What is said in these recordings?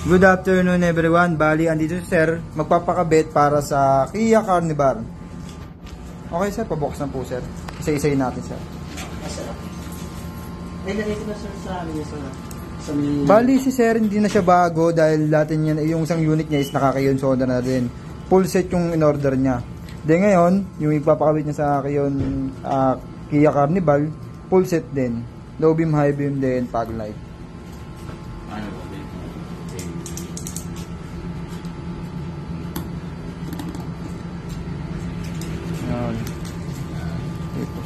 Good afternoon everyone. Bali, andito si sir, magpapakabit para sa Kia Carnival. Okay sir, pabuksan po sir. Isa-isayin natin sir. Ay, ganito na sir sa amin sir. Bali si sir, hindi na siya bago dahil dati niya, yung isang unit niya is nakaka-Kion Soda na din. Full set yung in-order niya. Then ngayon, yung ipapakabit niya sa Kion Kia Carnival, full set din. Low beam, high beam, then fog light. Yan. Ito.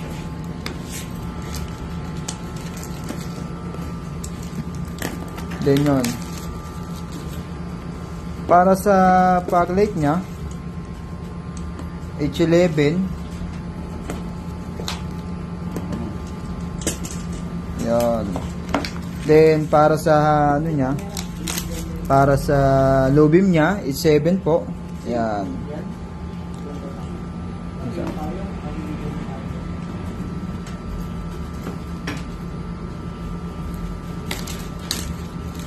Then yun. Para sa fog light niya, H11. Yan. Then para sa ano niya, para sa low beam niya, H7 po. Yan.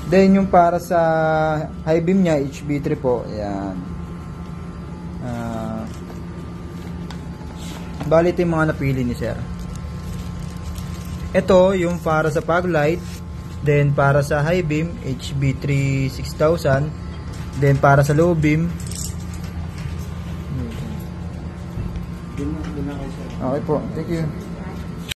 Then yung para sa high beam niya, HB3 po. Ayan. Bali ito yung mga napili ni sir. Ito yung para sa fog light. Then para sa high beam, HB3 6000. Then para sa low beam. Okay po. Thank you.